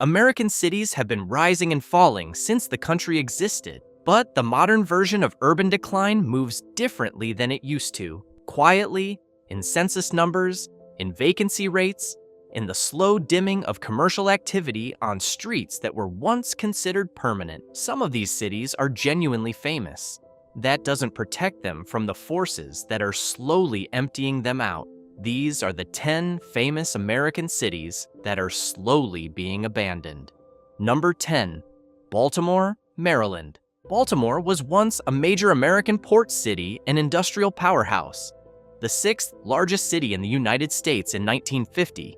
American cities have been rising and falling since the country existed, but the modern version of urban decline moves differently than it used to, quietly, in census numbers, in vacancy rates, in the slow dimming of commercial activity on streets that were once considered permanent. Some of these cities are genuinely famous. That doesn't protect them from the forces that are slowly emptying them out. These are the 10 famous American cities that are slowly being abandoned. Number 10, Baltimore, Maryland. Baltimore was once a major American port city and industrial powerhouse, the 6th largest city in the United States in 1950,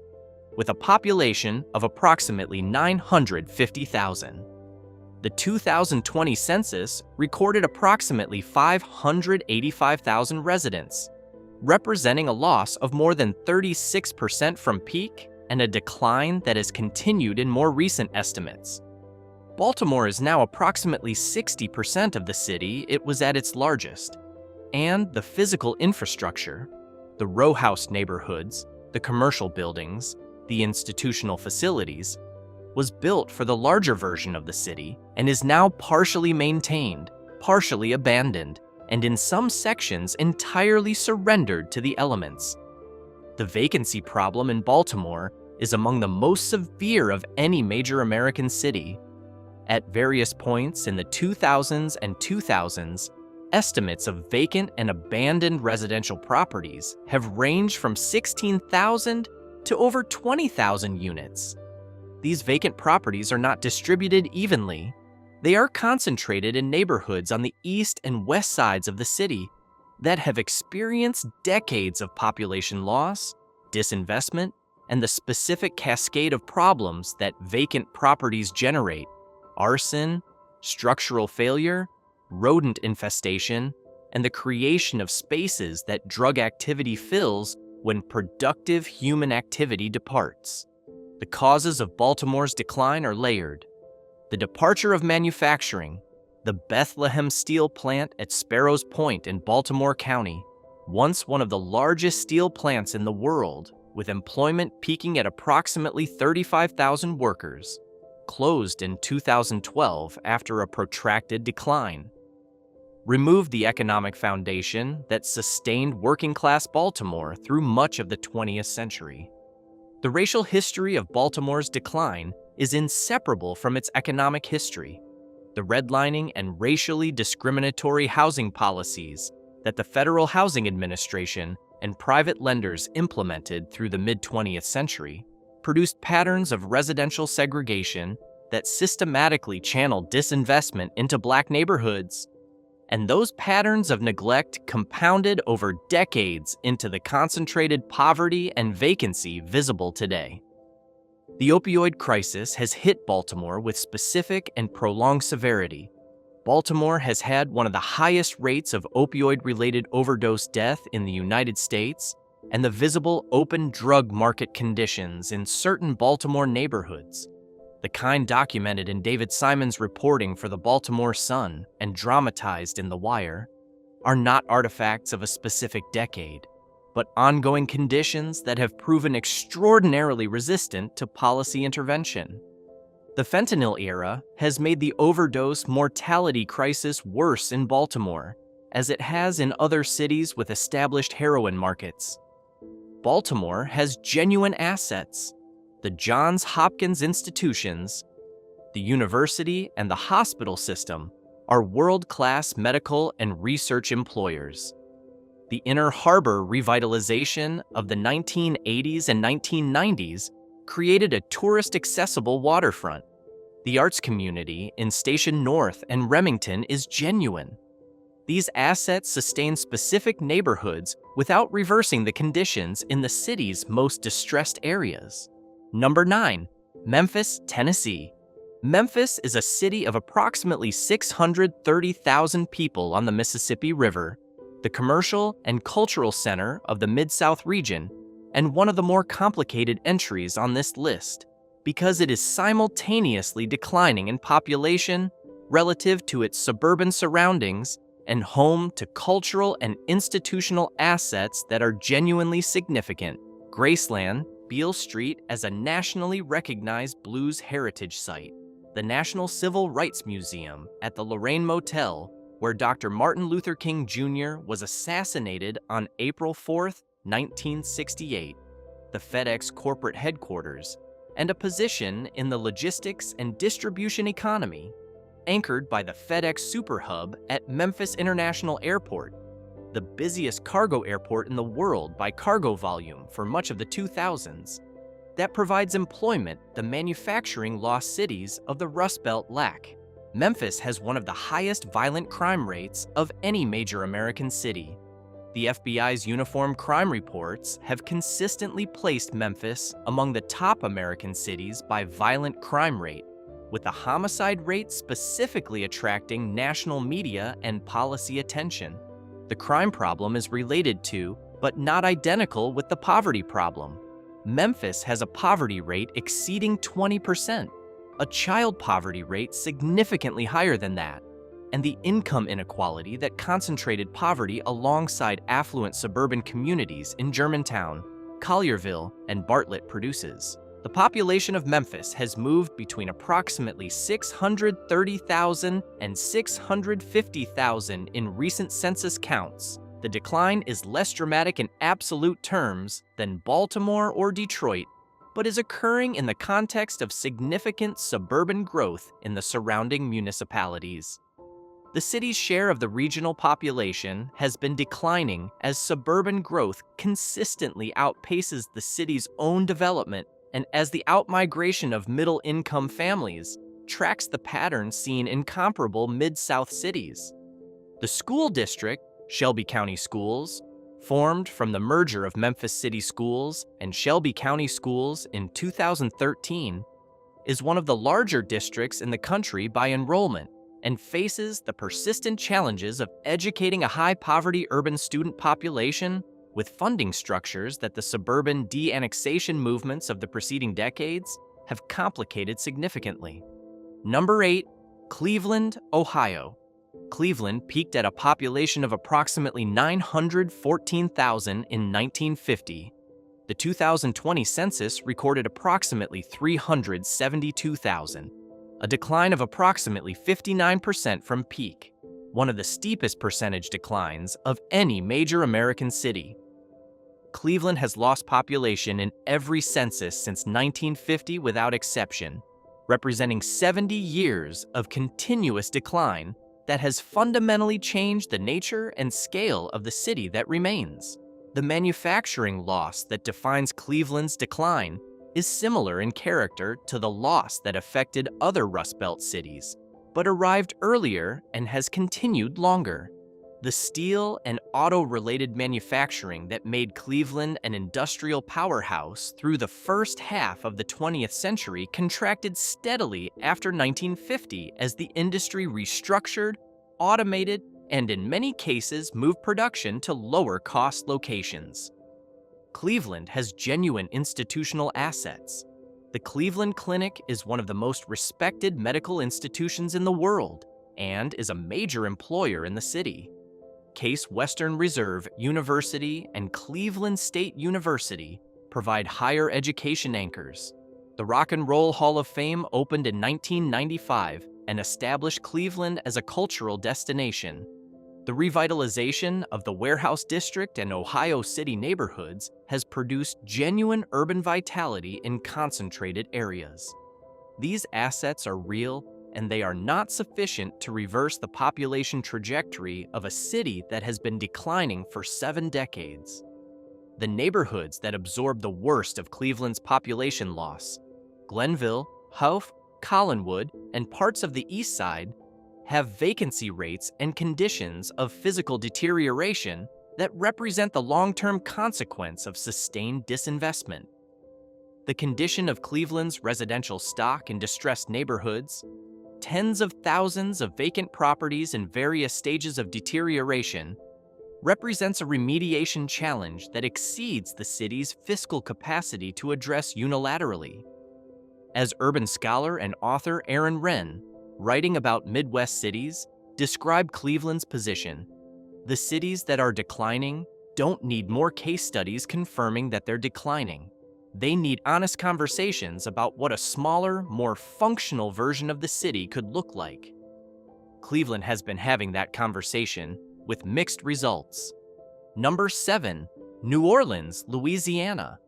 with a population of approximately 950,000. The 2020 census recorded approximately 585,000 residents, representing a loss of more than 36% from peak and a decline that has continued in more recent estimates. Baltimore is now approximately 60% of the city it was at its largest, and the physical infrastructure, the row house neighborhoods, the commercial buildings, the institutional facilities, was built for the larger version of the city and is now partially maintained, partially abandoned, and in some sections entirely surrendered to the elements. The vacancy problem in Baltimore is among the most severe of any major American city. At various points in the 2000s and 2000s, estimates of vacant and abandoned residential properties have ranged from 16,000 to over 20,000 units. These vacant properties are not distributed evenly. They are concentrated in neighborhoods on the east and west sides of the city that have experienced decades of population loss, disinvestment, and the specific cascade of problems that vacant properties generate: arson, structural failure, rodent infestation, and the creation of spaces that drug activity fills when productive human activity departs. The causes of Baltimore's decline are layered. The departure of manufacturing, the Bethlehem Steel Plant at Sparrows Point in Baltimore County, once one of the largest steel plants in the world, with employment peaking at approximately 35,000 workers, closed in 2012 after a protracted decline. Removed the economic foundation that sustained working-class Baltimore through much of the 20th century. The racial history of Baltimore's decline is inseparable from its economic history. The redlining and racially discriminatory housing policies that the Federal Housing Administration and private lenders implemented through the mid-20th century produced patterns of residential segregation that systematically channeled disinvestment into Black neighborhoods. And those patterns of neglect compounded over decades into the concentrated poverty and vacancy visible today. The opioid crisis has hit Baltimore with specific and prolonged severity. Baltimore has had one of the highest rates of opioid-related overdose death in the United States, and the visible open drug market conditions in certain Baltimore neighborhoods, the kind documented in David Simon's reporting for the Baltimore Sun and dramatized in The Wire, are not artifacts of a specific decade, but ongoing conditions that have proven extraordinarily resistant to policy intervention. The fentanyl era has made the overdose mortality crisis worse in Baltimore, as it has in other cities with established heroin markets. Baltimore has genuine assets. The Johns Hopkins institutions, the university, and the hospital system are world-class medical and research employers. The Inner Harbor revitalization of the 1980s and 1990s created a tourist-accessible waterfront. The arts community in Station North and Remington is genuine. These assets sustain specific neighborhoods without reversing the conditions in the city's most distressed areas. Number 9, Memphis, Tennessee. Memphis is a city of approximately 630,000 people on the Mississippi River, the commercial and cultural center of the Mid-South region, and one of the more complicated entries on this list because it is simultaneously declining in population relative to its suburban surroundings and home to cultural and institutional assets that are genuinely significant. Graceland, Beale Street as a nationally recognized blues heritage site, the National Civil Rights Museum at the Lorraine Motel, where Dr. Martin Luther King Jr. was assassinated on April 4, 1968, the FedEx corporate headquarters, and a position in the logistics and distribution economy, anchored by the FedEx Super Hub at Memphis International Airport, the busiest cargo airport in the world by cargo volume for much of the 2000s, that provides employment the manufacturing lost cities of the Rust Belt lack. Memphis has one of the highest violent crime rates of any major American city. The FBI's uniform crime reports have consistently placed Memphis among the top American cities by violent crime rate, with the homicide rate specifically attracting national media and policy attention. The crime problem is related to, but not identical with, the poverty problem. Memphis has a poverty rate exceeding 20%, a child poverty rate significantly higher than that, and the income inequality that concentrated poverty alongside affluent suburban communities in Germantown, Collierville, and Bartlett produces. The population of Memphis has moved between approximately 630,000 and 650,000 in recent census counts. The decline is less dramatic in absolute terms than Baltimore or Detroit, but is occurring in the context of significant suburban growth in the surrounding municipalities. The city's share of the regional population has been declining as suburban growth consistently outpaces the city's own development, and as the outmigration of middle-income families tracks the pattern seen in comparable Mid-South cities. The school district, Shelby County Schools, formed from the merger of Memphis City Schools and Shelby County Schools in 2013, is one of the larger districts in the country by enrollment and faces the persistent challenges of educating a high-poverty urban student population with funding structures that the suburban de-annexation movements of the preceding decades have complicated significantly. Number 8, Cleveland, Ohio. Cleveland peaked at a population of approximately 914,000 in 1950. The 2020 census recorded approximately 372,000, a decline of approximately 59% from peak, one of the steepest percentage declines of any major American city. Cleveland has lost population in every census since 1950 without exception, representing 70 years of continuous decline that has fundamentally changed the nature and scale of the city that remains. The manufacturing loss that defines Cleveland's decline is similar in character to the loss that affected other Rust Belt cities, but arrived earlier and has continued longer. The steel and auto-related manufacturing that made Cleveland an industrial powerhouse through the first half of the 20th century contracted steadily after 1950 as the industry restructured, automated, and in many cases moved production to lower-cost locations. Cleveland has genuine institutional assets. The Cleveland Clinic is one of the most respected medical institutions in the world and is a major employer in the city. Case Western Reserve University and Cleveland State University provide higher education anchors. The Rock and Roll Hall of Fame opened in 1995 and established Cleveland as a cultural destination. The revitalization of the Warehouse District and Ohio City neighborhoods has produced genuine urban vitality in concentrated areas. These assets are real, and they are not sufficient to reverse the population trajectory of a city that has been declining for 7 decades. The neighborhoods that absorb the worst of Cleveland's population loss, Glenville, Hough, Collinwood, and parts of the East Side, have vacancy rates and conditions of physical deterioration that represent the long-term consequence of sustained disinvestment. The condition of Cleveland's residential stock in distressed neighborhoods, tens of thousands of vacant properties in various stages of deterioration, represents a remediation challenge that exceeds the city's fiscal capacity to address unilaterally. As urban scholar and author Aaron Wrenn, writing about Midwest cities, described Cleveland's position, the cities that are declining don't need more case studies confirming that they're declining. They need honest conversations about what a smaller, more functional version of the city could look like. Cleveland has been having that conversation with mixed results. Number 7, New Orleans, Louisiana.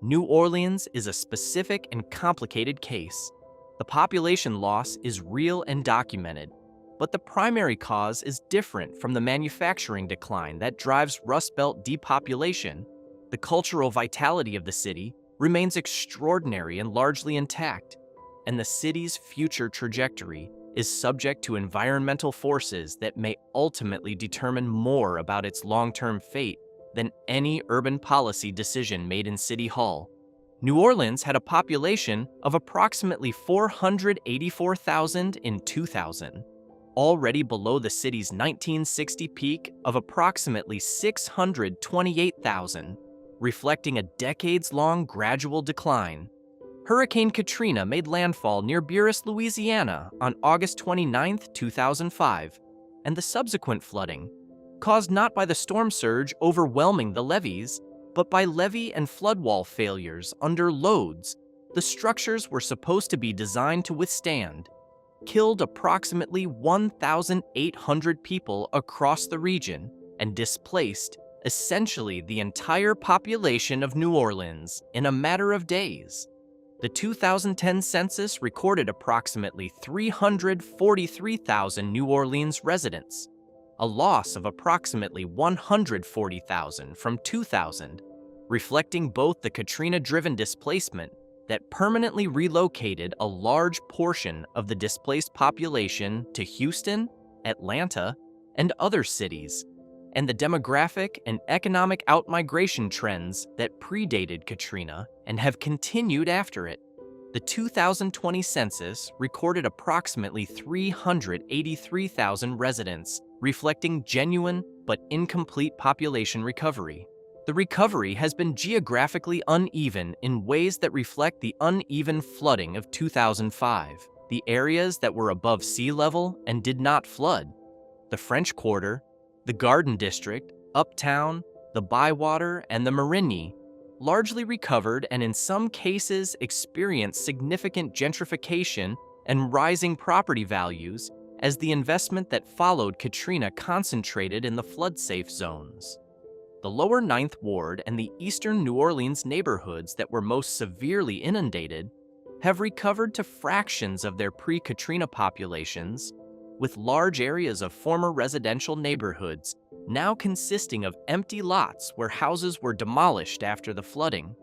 New Orleans is a specific and complicated case. The population loss is real and documented, but the primary cause is different from the manufacturing decline that drives Rust Belt depopulation. The cultural vitality of the city remains extraordinary and largely intact, and the city's future trajectory is subject to environmental forces that may ultimately determine more about its long-term fate than any urban policy decision made in City Hall. New Orleans had a population of approximately 484,000 in 2000, already below the city's 1960 peak of approximately 628,000, reflecting a decades-long gradual decline. Hurricane Katrina made landfall near Buras, Louisiana on August 29, 2005, and the subsequent flooding, caused not by the storm surge overwhelming the levees, but by levee and floodwall failures under loads the structures were supposed to be designed to withstand, killed approximately 1,800 people across the region and displaced essentially the entire population of New Orleans in a matter of days. The 2010 census recorded approximately 343,000 New Orleans residents, a loss of approximately 140,000 from 2000, reflecting both the Katrina-driven displacement that permanently relocated a large portion of the displaced population to Houston, Atlanta, and other cities, and the demographic and economic outmigration trends that predated Katrina and have continued after it. The 2020 census recorded approximately 383,000 residents, reflecting genuine but incomplete population recovery. The recovery has been geographically uneven in ways that reflect the uneven flooding of 2005, the areas that were above sea level and did not flood, the French Quarter, the Garden District, Uptown, the Bywater, and the Marigny, largely recovered and in some cases experienced significant gentrification and rising property values as the investment that followed Katrina concentrated in the flood-safe zones. The lower Ninth Ward and the eastern New Orleans neighborhoods that were most severely inundated have recovered to fractions of their pre-Katrina populations, with large areas of former residential neighborhoods now consisting of empty lots where houses were demolished after the flooding.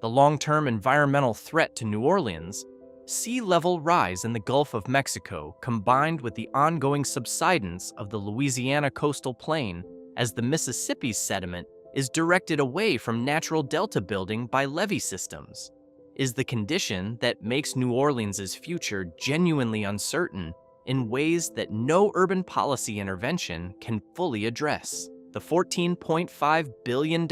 The long-term environmental threat to New Orleans, sea level rise in the Gulf of Mexico combined with the ongoing subsidence of the Louisiana coastal plain as the Mississippi's sediment is directed away from natural delta building by levee systems, is the condition that makes New Orleans' future genuinely uncertain in ways that no urban policy intervention can fully address. The $14.5 billion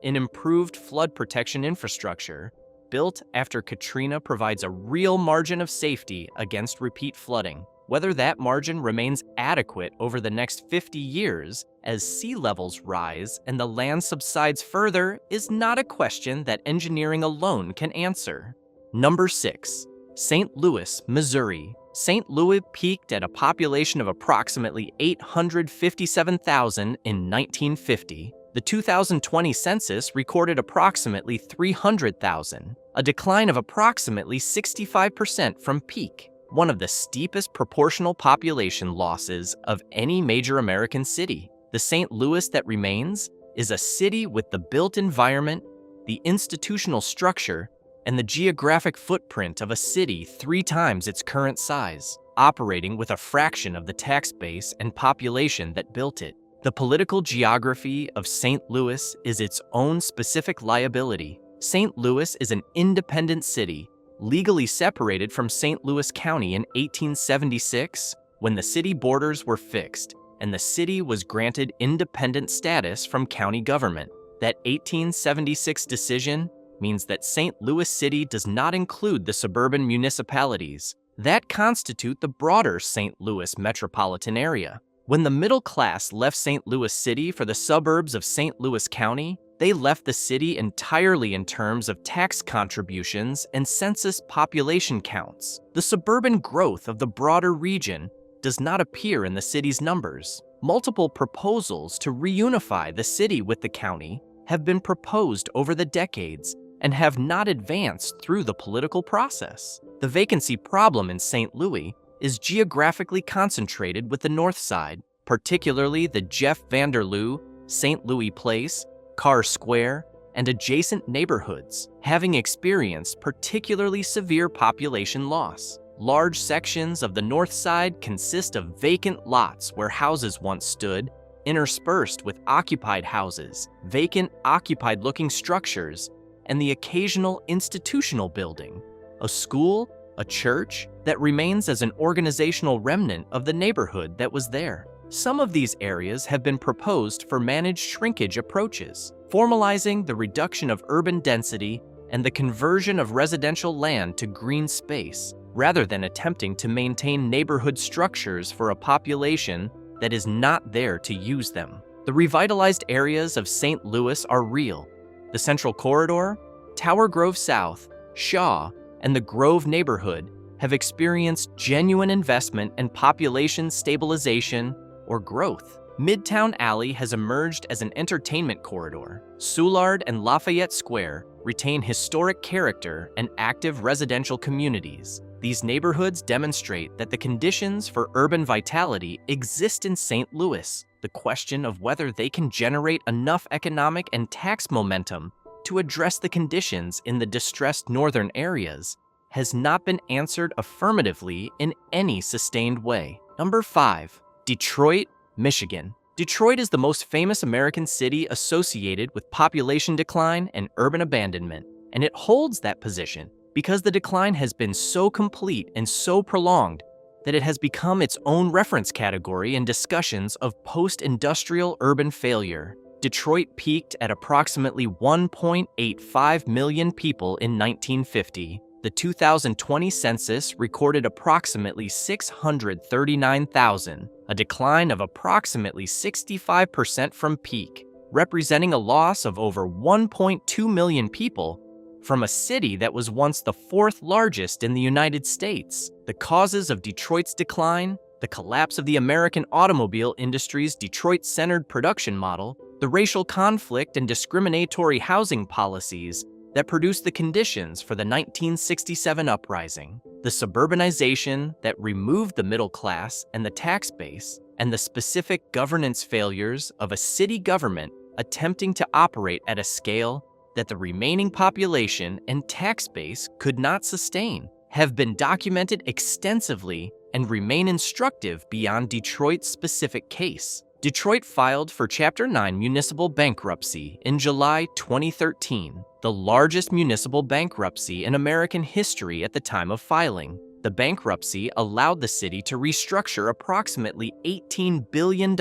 in improved flood protection infrastructure built after Katrina provides a real margin of safety against repeat flooding. Whether that margin remains adequate over the next 50 years as sea levels rise and the land subsides further is not a question that engineering alone can answer. Number 6, St. Louis, Missouri. St. Louis peaked at a population of approximately 857,000 in 1950. The 2020 census recorded approximately 300,000, a decline of approximately 65% from peak, one of the steepest proportional population losses of any major American city. The St. Louis that remains is a city with the built environment, the institutional structure, and the geographic footprint of a city 3 times its current size, operating with a fraction of the tax base and population that built it. The political geography of St. Louis is its own specific liability. St. Louis is an independent city, legally separated from St. Louis County in 1876 when the city borders were fixed and the city was granted independent status from county government. That 1876 decision means that St. Louis City does not include the suburban municipalities that constitute the broader St. Louis metropolitan area. When the middle class left St. Louis City for the suburbs of St. Louis County, They left the city entirely in terms of tax contributions and census population counts. The suburban growth of the broader region does not appear in the city's numbers. Multiple proposals to reunify the city with the county have been proposed over the decades and have not advanced through the political process. The vacancy problem in St. Louis is geographically concentrated with the north side, particularly the Jeff Vanderloo, St. Louis Place, Carr Square, and adjacent neighborhoods, having experienced particularly severe population loss. Large sections of the north side consist of vacant lots where houses once stood, interspersed with occupied houses, vacant, occupied-looking structures, and the occasional institutional building, a school, a church, that remains as an organizational remnant of the neighborhood that was there. Some of these areas have been proposed for managed shrinkage approaches, formalizing the reduction of urban density and the conversion of residential land to green space, rather than attempting to maintain neighborhood structures for a population that is not there to use them. The revitalized areas of St. Louis are real. The Central Corridor, Tower Grove South, Shaw, and the Grove neighborhood have experienced genuine investment and population stabilization or growth. Midtown Alley has emerged as an entertainment corridor. Soulard and Lafayette Square retain historic character and active residential communities. These neighborhoods demonstrate that the conditions for urban vitality exist in St. Louis. The question of whether they can generate enough economic and tax momentum to address the conditions in the distressed northern areas has not been answered affirmatively in any sustained way. Number 5. Detroit, Michigan. Detroit is the most famous American city associated with population decline and urban abandonment, and it holds that position because the decline has been so complete and so prolonged that it has become its own reference category in discussions of post-industrial urban failure. Detroit peaked at approximately 1.85 million people in 1950. The 2020 census recorded approximately 639,000, a decline of approximately 65% from peak, representing a loss of over 1.2 million people from a city that was once the fourth largest in the United States. The causes of Detroit's decline, the collapse of the American automobile industry's Detroit-centered production model, the racial conflict and discriminatory housing policies that produced the conditions for the 1967 uprising, the suburbanization that removed the middle class and the tax base, and the specific governance failures of a city government attempting to operate at a scale that the remaining population and tax base could not sustain, have been documented extensively and remain instructive beyond Detroit's specific case. Detroit filed for Chapter 9 municipal bankruptcy in July 2013, the largest municipal bankruptcy in American history at the time of filing. The bankruptcy allowed the city to restructure approximately $18 billion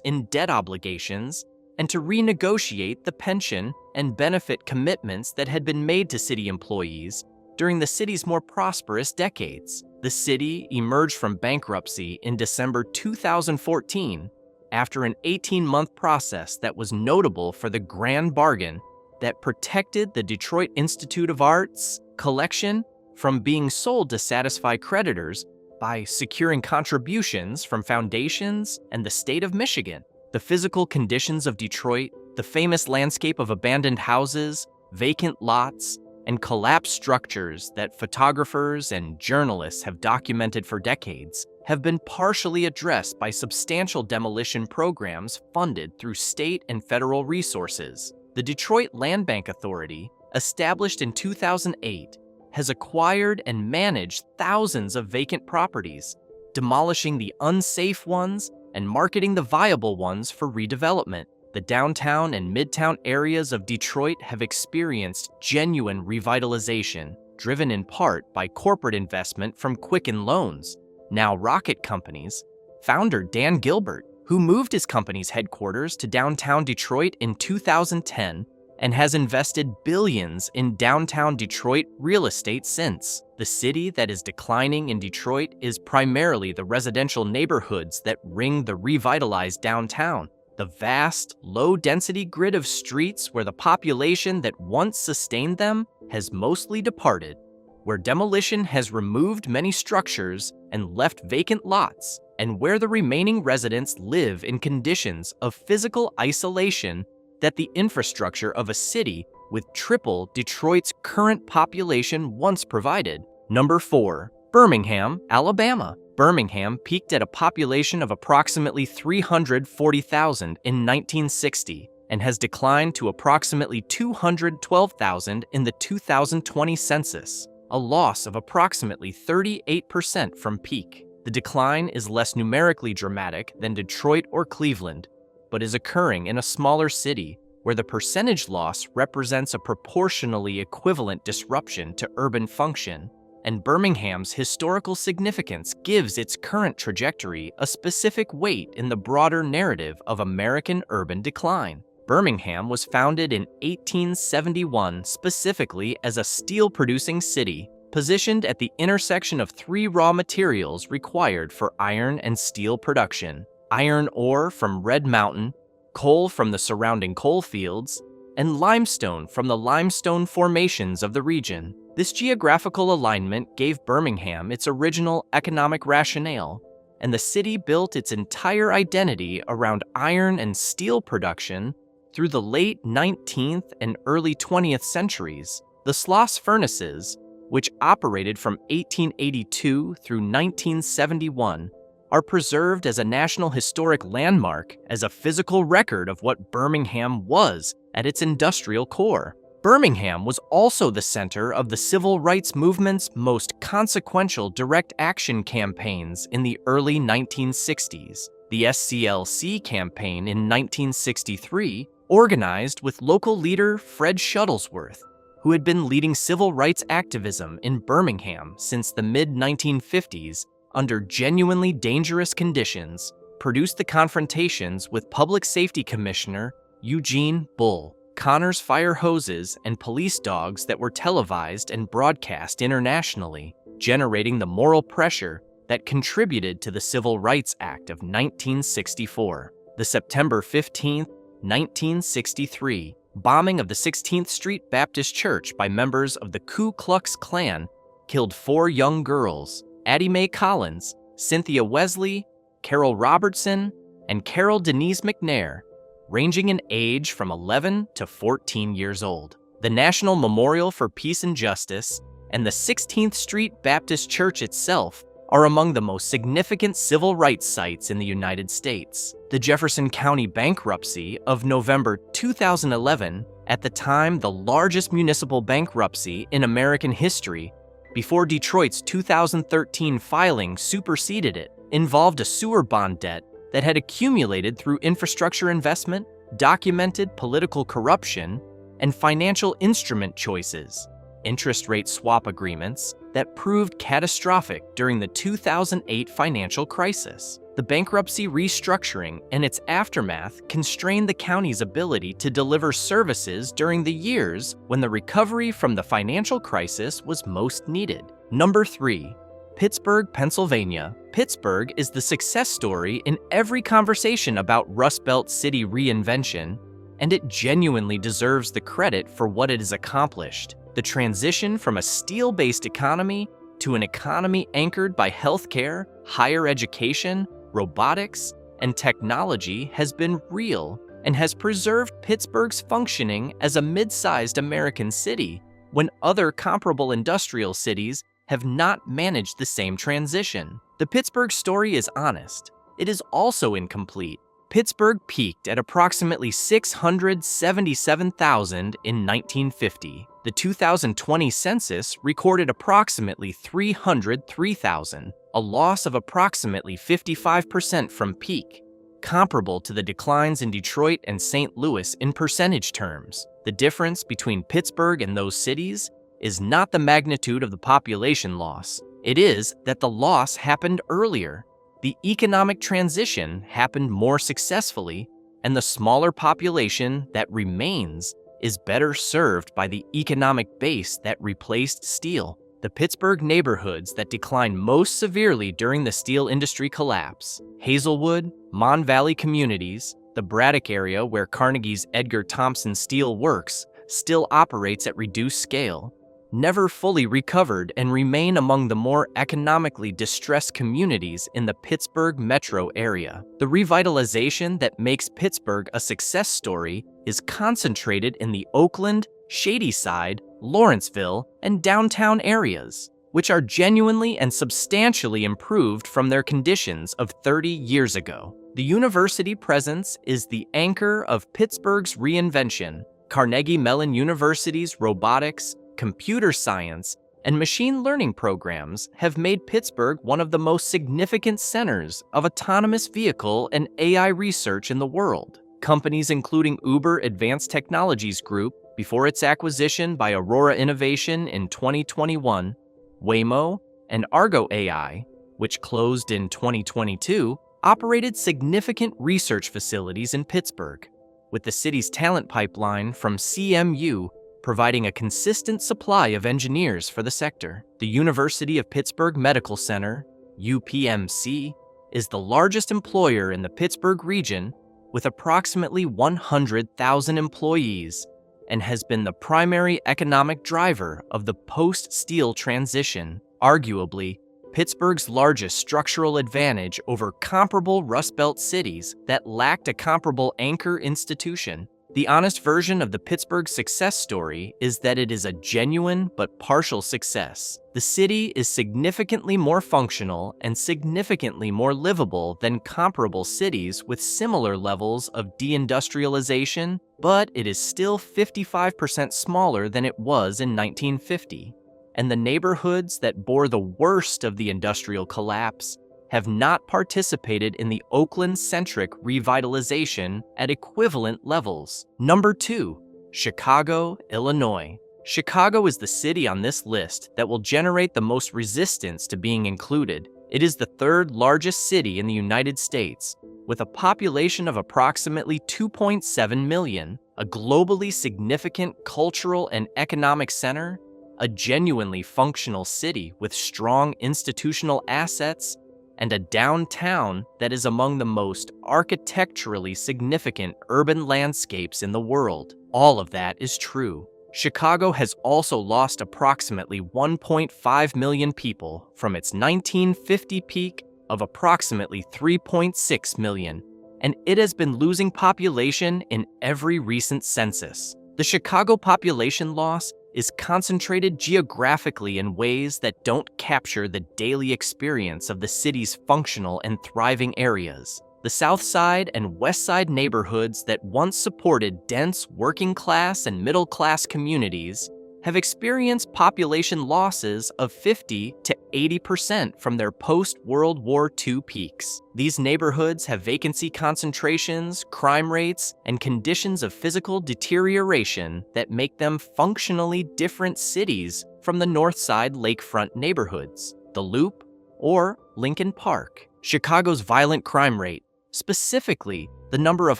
in debt obligations and to renegotiate the pension and benefit commitments that had been made to city employees during the city's more prosperous decades. The city emerged from bankruptcy in December 2014 after an 18-month process that was notable for the grand bargain that protected the Detroit Institute of Art's collection from being sold to satisfy creditors by securing contributions from foundations and the state of Michigan. The physical conditions of Detroit, the famous landscape of abandoned houses, vacant lots, and collapsed structures that photographers and journalists have documented for decades, have been partially addressed by substantial demolition programs funded through state and federal resources. The Detroit Land Bank Authority, established in 2008, has acquired and managed thousands of vacant properties, demolishing the unsafe ones and marketing the viable ones for redevelopment. The downtown and midtown areas of Detroit have experienced genuine revitalization, driven in part by corporate investment from Quicken Loans, now Rocket Companies, founder Dan Gilbert, who moved his company's headquarters to downtown Detroit in 2010 and has invested billions in downtown Detroit real estate since. The city that is declining in Detroit is primarily the residential neighborhoods that ring the revitalized downtown. The vast, low-density grid of streets where the population that once sustained them has mostly departed, where demolition has removed many structures and left vacant lots, and where the remaining residents live in conditions of physical isolation that the infrastructure of a city with triple Detroit's current population once provided. Number 4. Birmingham, Alabama. Birmingham peaked at a population of approximately 340,000 in 1960 and has declined to approximately 212,000 in the 2020 census, a loss of approximately 38% from peak. The decline is less numerically dramatic than Detroit or Cleveland, but is occurring in a smaller city where the percentage loss represents a proportionally equivalent disruption to urban function, and Birmingham's historical significance gives its current trajectory a specific weight in the broader narrative of American urban decline. Birmingham was founded in 1871 specifically as a steel-producing city, positioned at the intersection of three raw materials required for iron and steel production: iron ore from Red Mountain, coal from the surrounding coal fields, and limestone from the limestone formations of the region. This geographical alignment gave Birmingham its original economic rationale, and the city built its entire identity around iron and steel production through the late 19th and early 20th centuries. The Sloss furnaces, which operated from 1882 through 1971, are preserved as a National Historic Landmark as a physical record of what Birmingham was at its industrial core. Birmingham was also the center of the civil rights movement's most consequential direct action campaigns in the early 1960s. The SCLC campaign in 1963, organized with local leader Fred Shuttlesworth, who had been leading civil rights activism in Birmingham since the mid-1950s under genuinely dangerous conditions, produced the confrontations with Public Safety Commissioner Eugene Bull, Connor's fire hoses, and police dogs that were televised and broadcast internationally, generating the moral pressure that contributed to the Civil Rights Act of 1964. The September 15, 1963, bombing of the 16th Street Baptist Church by members of the Ku Klux Klan killed 4 young girls: Addie Mae Collins, Cynthia Wesley, Carol Robertson, and Carol Denise McNair, ranging in age from 11 to 14 years old. The National Memorial for Peace and Justice and the 16th Street Baptist Church itself are among the most significant civil rights sites in the United States. The Jefferson County bankruptcy of November 2011, at the time the largest municipal bankruptcy in American history, before Detroit's 2013 filing superseded it, involved a sewer bond debt that had accumulated through infrastructure investment, documented political corruption, and financial instrument choices, interest rate swap agreements that proved catastrophic during the 2008 financial crisis. The bankruptcy restructuring and its aftermath constrained the county's ability to deliver services during the years when the recovery from the financial crisis was most needed. Number 3. Pittsburgh, Pennsylvania. Pittsburgh is the success story in every conversation about Rust Belt city reinvention, and it genuinely deserves the credit for what it has accomplished. The transition from a steel-based economy to an economy anchored by healthcare, higher education, robotics, and technology has been real and has preserved Pittsburgh's functioning as a mid-sized American city when other comparable industrial cities have not managed the same transition. The Pittsburgh story is honest. It is also incomplete. Pittsburgh peaked at approximately 677,000 in 1950. The 2020 census recorded approximately 303,000, a loss of approximately 55% from peak, comparable to the declines in Detroit and St. Louis in percentage terms. The difference between Pittsburgh and those cities is not the magnitude of the population loss. It is that the loss happened earlier. The economic transition happened more successfully, and the smaller population that remains is better served by the economic base that replaced steel. The Pittsburgh neighborhoods that declined most severely during the steel industry collapse, Hazelwood, Mon Valley communities, The Braddock area, where Carnegie's Edgar Thomson Steel works, still operates at reduced scale, never fully recovered, and remain among the more economically distressed communities in the Pittsburgh metro area. The revitalization that makes Pittsburgh a success story is concentrated in the Oakland, Shadyside, Lawrenceville, and downtown areas, which are genuinely and substantially improved from their conditions of 30 years ago. The university presence is the anchor of Pittsburgh's reinvention. Carnegie Mellon University's robotics, computer science, and machine learning programs have made Pittsburgh one of the most significant centers of autonomous vehicle and AI research in the world. Companies including Uber Advanced Technologies Group, before its acquisition by Aurora Innovation in 2021, Waymo, and Argo AI, which closed in 2022, operated significant research facilities in Pittsburgh, with the city's talent pipeline from CMU providing a consistent supply of engineers for the sector. The University of Pittsburgh Medical Center, UPMC, is the largest employer in the Pittsburgh region with approximately 100,000 employees and has been the primary economic driver of the post-steel transition. Arguably, Pittsburgh's largest structural advantage over comparable Rust Belt cities that lacked a comparable anchor institution. The honest version of the Pittsburgh success story is that it is a genuine but partial success. The city is significantly more functional and significantly more livable than comparable cities with similar levels of deindustrialization, but it is still 55% smaller than it was in 1950. And the neighborhoods that bore the worst of the industrial collapse have not participated in the Oakland-centric revitalization at equivalent levels. Number 2, Chicago, Illinois. Chicago is the city on this list that will generate the most resistance to being included. It is the third largest city in the United States, with a population of approximately 2.7 million, a globally significant cultural and economic center, a genuinely functional city with strong institutional assets, and a downtown that is among the most architecturally significant urban landscapes in the world. All of that is true. Chicago has also lost approximately 1.5 million people from its 1950 peak of approximately 3.6 million, and it has been losing population in every recent census. The Chicago population loss is concentrated geographically in ways that don't capture the daily experience of the city's functional and thriving areas. The South Side and West Side neighborhoods that once supported dense working-class and middle-class communities have experienced population losses of 50 to 80% from their post-World War II peaks. These neighborhoods have vacancy concentrations, crime rates, and conditions of physical deterioration that make them functionally different cities from the North Side lakefront neighborhoods, the Loop, or Lincoln Park. Chicago's violent crime rate, specifically the number of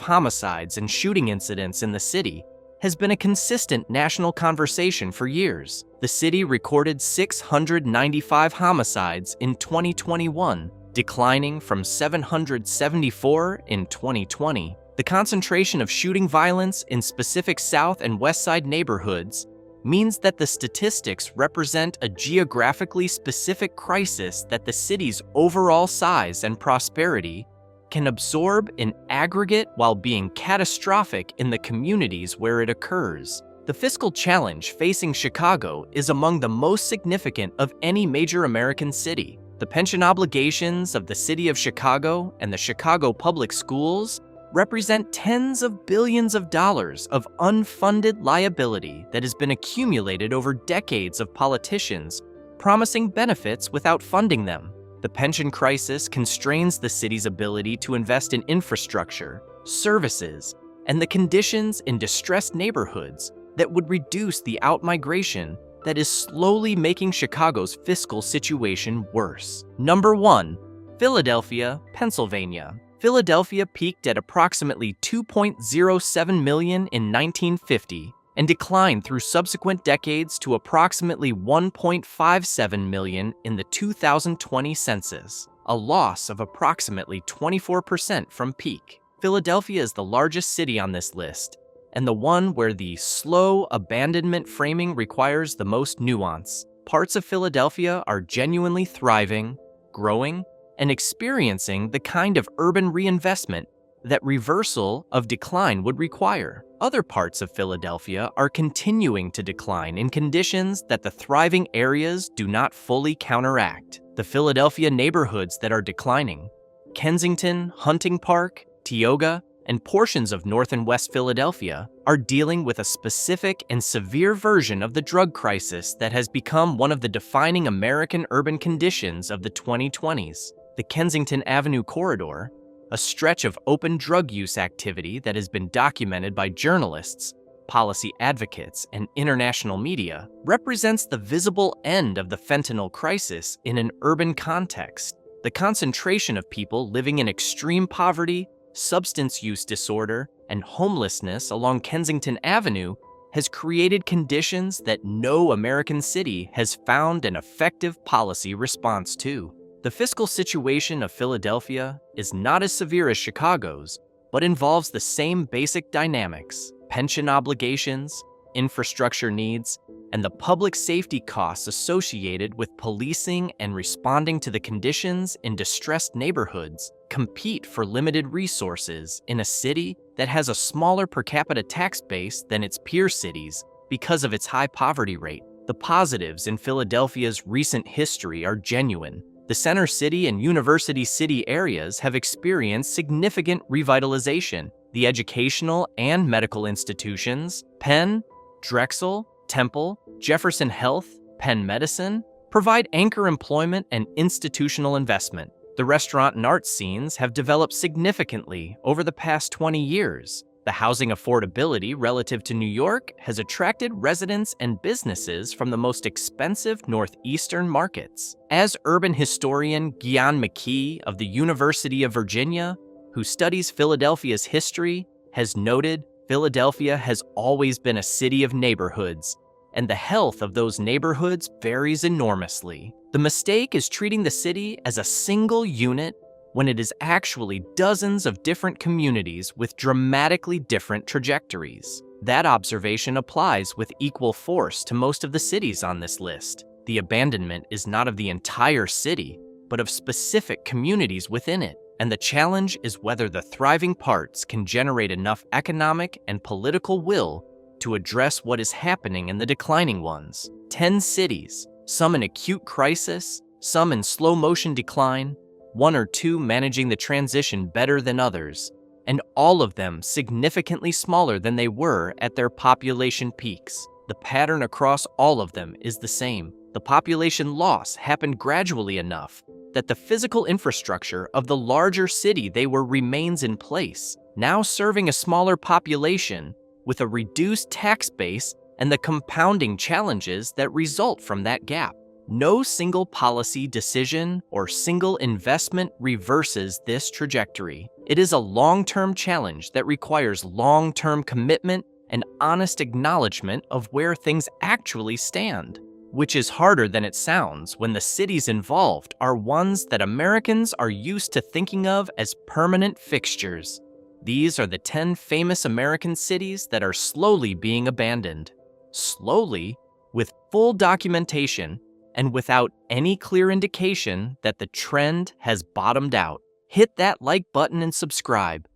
homicides and shooting incidents in the city, has been a consistent national conversation for years. The city recorded 695 homicides in 2021, declining from 774 in 2020. The concentration of shooting violence in specific South and West Side neighborhoods means that the statistics represent a geographically specific crisis that the city's overall size and prosperity can absorb in aggregate while being catastrophic in the communities where it occurs. The fiscal challenge facing Chicago is among the most significant of any major American city. The pension obligations of the city of Chicago and the Chicago Public Schools represent tens of billions of dollars of unfunded liability that has been accumulated over decades of politicians promising benefits without funding them. The pension crisis constrains the city's ability to invest in infrastructure, services, and the conditions in distressed neighborhoods that would reduce the outmigration that is slowly making Chicago's fiscal situation worse. Number 1, Philadelphia, Pennsylvania. Philadelphia peaked at approximately 2.07 million in 1950 and declined through subsequent decades to approximately 1.57 million in the 2020 census, a loss of approximately 24% from peak. Philadelphia is the largest city on this list, and the one where the slow abandonment framing requires the most nuance. Parts of Philadelphia are genuinely thriving, growing, and experiencing the kind of urban reinvestment that reversal of decline would require. Other parts of Philadelphia are continuing to decline in conditions that the thriving areas do not fully counteract. The Philadelphia neighborhoods that are declining, Kensington, Hunting Park, Tioga, and portions of North and West Philadelphia, are dealing with a specific and severe version of the drug crisis that has become one of the defining American urban conditions of the 2020s. The Kensington Avenue corridor, a stretch of open drug use activity that has been documented by journalists, policy advocates, and international media, represents the visible end of the fentanyl crisis in an urban context. The concentration of people living in extreme poverty, substance use disorder, and homelessness along Kensington Avenue has created conditions that no American city has found an effective policy response to. The fiscal situation of Philadelphia is not as severe as Chicago's, but involves the same basic dynamics: pension obligations, infrastructure needs, and the public safety costs associated with policing and responding to the conditions in distressed neighborhoods compete for limited resources in a city that has a smaller per capita tax base than its peer cities because of its high poverty rate. The positives in Philadelphia's recent history are genuine. The Center City and University City areas have experienced significant revitalization. The educational and medical institutions, Penn, Drexel, Temple, Jefferson Health, Penn Medicine, provide anchor employment and institutional investment. The restaurant and art scenes have developed significantly over the past 20 years. The housing affordability relative to New York has attracted residents and businesses from the most expensive northeastern markets. As urban historian Gian McKee of the University of Virginia, who studies Philadelphia's history, has noted, Philadelphia has always been a city of neighborhoods, and the health of those neighborhoods varies enormously. The mistake is treating the city as a single unit when it is actually dozens of different communities with dramatically different trajectories. That observation applies with equal force to most of the cities on this list. The abandonment is not of the entire city, but of specific communities within it. And the challenge is whether the thriving parts can generate enough economic and political will to address what is happening in the declining ones. 10 cities, some in acute crisis, some in slow motion decline, one or two managing the transition better than others, and all of them significantly smaller than they were at their population peaks. The pattern across all of them is the same. The population loss happened gradually enough that the physical infrastructure of the larger city they were remains in place, now serving a smaller population with a reduced tax base and the compounding challenges that result from that gap. No single policy decision or single investment reverses this trajectory. It is a long-term challenge that requires long-term commitment and honest acknowledgement of where things actually stand, which is harder than it sounds when the cities involved are ones that Americans are used to thinking of as permanent fixtures. These are the 10 famous American cities that are slowly being abandoned. Slowly, with full documentation, and without any clear indication that the trend has bottomed out. Hit that like button and subscribe.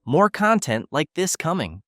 More content like this coming.